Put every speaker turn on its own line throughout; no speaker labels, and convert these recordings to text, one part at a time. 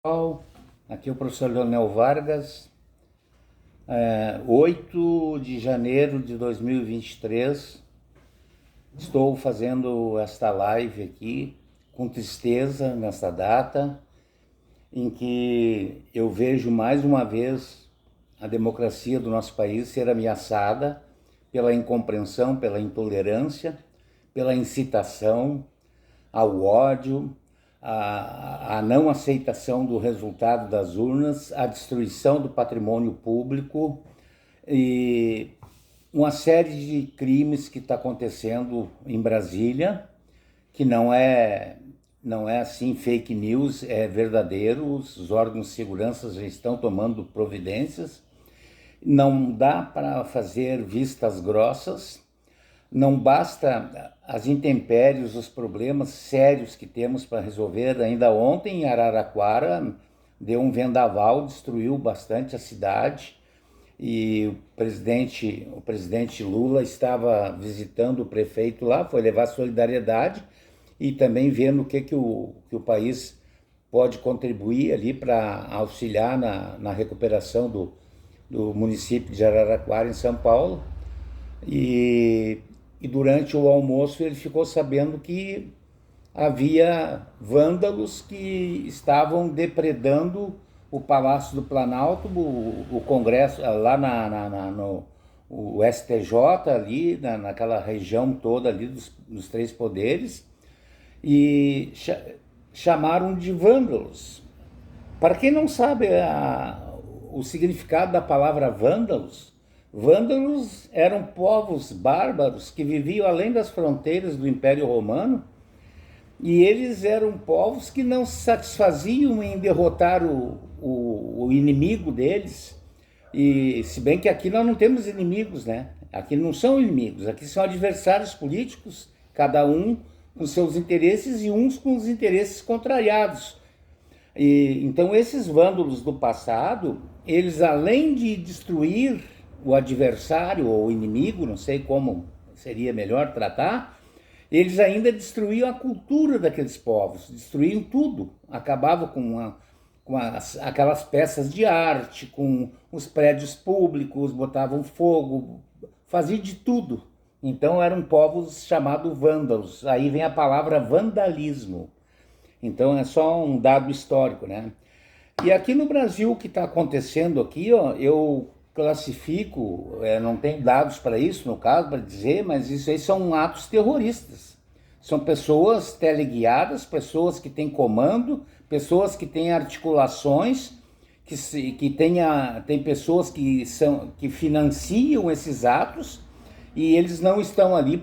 Pessoal, aqui é o professor Leonel Vargas, 8 de janeiro de 2023, estou fazendo esta live aqui com tristeza nesta data, em que eu vejo mais uma vez a democracia do nosso país ser ameaçada pela incompreensão, pela intolerância, pela incitação ao ódio, a não aceitação do resultado das urnas, a destruição do patrimônio público e uma série de crimes que está acontecendo em Brasília, que não é assim fake news, é verdadeiro. Os órgãos de segurança já estão tomando providências. Não dá para fazer vistas grossas. Não basta as intempéries, os problemas sérios que temos para resolver. Ainda ontem, em Araraquara, deu um vendaval, destruiu bastante a cidade, e o presidente Lula estava visitando o prefeito lá, foi levar solidariedade e também vendo o que o país pode contribuir ali para auxiliar na recuperação do município de Araraquara, em São Paulo. E durante o almoço ele ficou sabendo que havia vândalos que estavam depredando o Palácio do Planalto, o Congresso, lá no o STJ, ali naquela região toda ali dos três poderes, e chamaram de vândalos. Para quem não sabe o significado da palavra vândalos, vândalos eram povos bárbaros que viviam além das fronteiras do Império Romano, e eles eram povos que não se satisfaziam em derrotar o inimigo deles. E se bem que aqui nós não temos inimigos, né? Aqui não são inimigos, aqui são adversários políticos, cada um com seus interesses e uns com os interesses contrariados. Então esses vândalos do passado, eles, além de destruir o adversário ou o inimigo, não sei como seria melhor tratar, eles ainda destruíam a cultura daqueles povos, destruíam tudo, acabavam com aquelas peças de arte, com os prédios públicos, botavam fogo, faziam de tudo. Então eram povos chamados vândalos, aí vem a palavra vandalismo. Então é só um dado histórico, né? E aqui no Brasil, o que está acontecendo aqui, ó, eu classifico, não tem dados para isso, no caso, para dizer, mas isso aí são atos terroristas. São pessoas teleguiadas, pessoas que têm comando, pessoas que têm articulações, tem pessoas que financiam esses atos, e eles não estão ali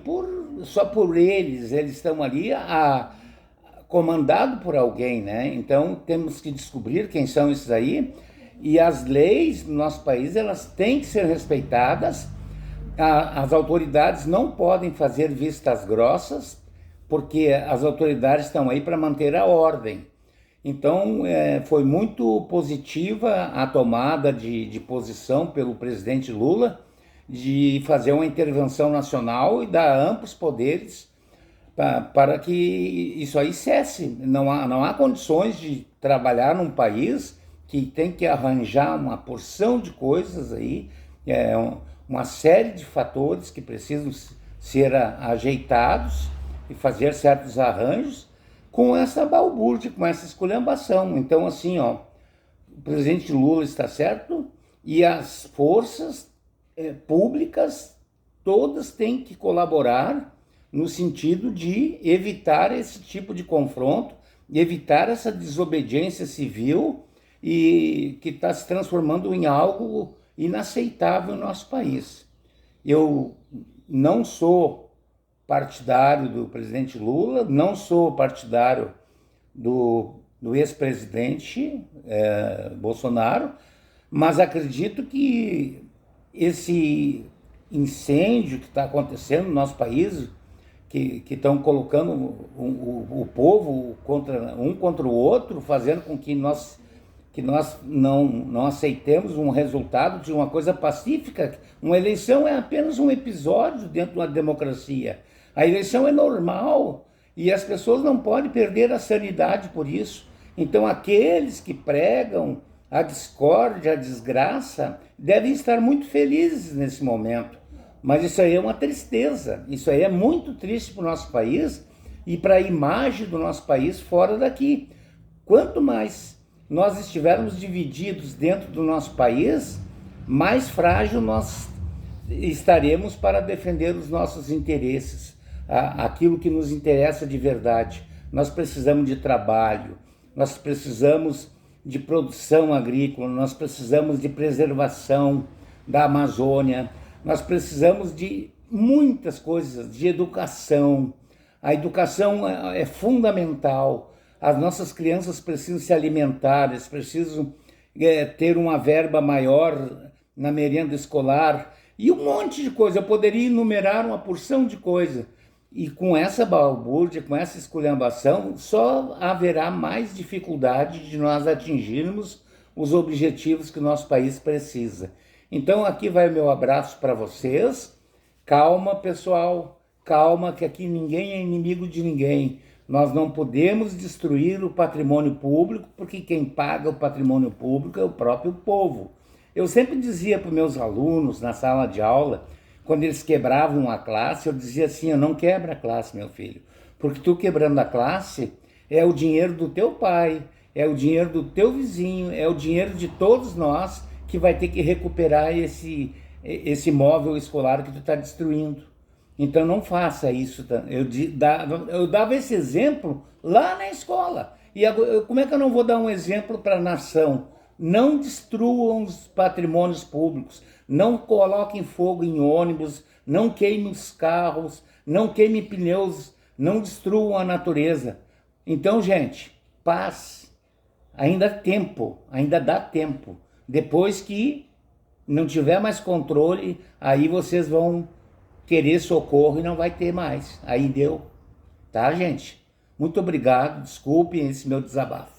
só por eles estão ali comandado por alguém, né? Então temos que descobrir quem são esses aí. E as leis no nosso país, elas têm que ser respeitadas. As autoridades não podem fazer vistas grossas, porque as autoridades estão aí para manter a ordem. Então foi muito positiva a tomada de posição pelo presidente Lula de fazer uma intervenção nacional e dar amplos poderes para que isso aí cesse. Não há condições de trabalhar num país que tem que arranjar uma porção de coisas aí, uma série de fatores que precisam ser ajeitados e fazer certos arranjos com essa balbúrdia, com essa esculhambação. Então, assim, ó, o presidente Lula está certo e as forças públicas todas têm que colaborar no sentido de evitar esse tipo de confronto, evitar essa desobediência civil, e que está se transformando em algo inaceitável no nosso país. Eu não sou partidário do presidente Lula, não sou partidário do ex-presidente Bolsonaro, mas acredito que esse incêndio que está acontecendo no nosso país, que estão colocando o povo contra o outro, fazendo com que nós não aceitemos um resultado de uma coisa pacífica. Uma eleição é apenas um episódio dentro de uma democracia. A eleição é normal e as pessoas não podem perder a sanidade por isso. Então aqueles que pregam a discórdia, a desgraça, devem estar muito felizes nesse momento. Mas isso aí é uma tristeza, isso aí é muito triste para o nosso país e para a imagem do nosso país fora daqui. Quanto mais nós estivermos divididos dentro do nosso país, mais frágil nós estaremos para defender os nossos interesses, aquilo que nos interessa de verdade. Nós precisamos de trabalho, nós precisamos de produção agrícola, nós precisamos de preservação da Amazônia, nós precisamos de muitas coisas, de educação. A educação é fundamental. As nossas crianças precisam se alimentar, eles precisam ter uma verba maior na merenda escolar e um monte de coisa. Eu poderia enumerar uma porção de coisa. E com essa balbúrdia, com essa esculhambação, só haverá mais dificuldade de nós atingirmos os objetivos que o nosso país precisa. Então aqui vai o meu abraço para vocês. Calma, pessoal, calma, que aqui ninguém é inimigo de ninguém. Nós não podemos destruir o patrimônio público, porque quem paga o patrimônio público é o próprio povo. Eu sempre dizia para os meus alunos na sala de aula, quando eles quebravam a classe, eu dizia assim: eu não quebro a classe, meu filho, porque tu quebrando a classe é o dinheiro do teu pai, é o dinheiro do teu vizinho, é o dinheiro de todos nós que vai ter que recuperar esse móvel escolar que tu está destruindo. Então não faça isso. Eu dava esse exemplo lá na escola. E agora, como é que eu não vou dar um exemplo para a nação? Não destruam os patrimônios públicos, não coloquem fogo em ônibus, não queimem os carros, não queimem pneus, não destruam a natureza. Então, gente, paz. Ainda há tempo, ainda dá tempo. Depois que não tiver mais controle, aí vocês vão querer socorro e não vai ter mais. Aí deu. Tá, gente? Muito obrigado. Desculpem esse meu desabafo.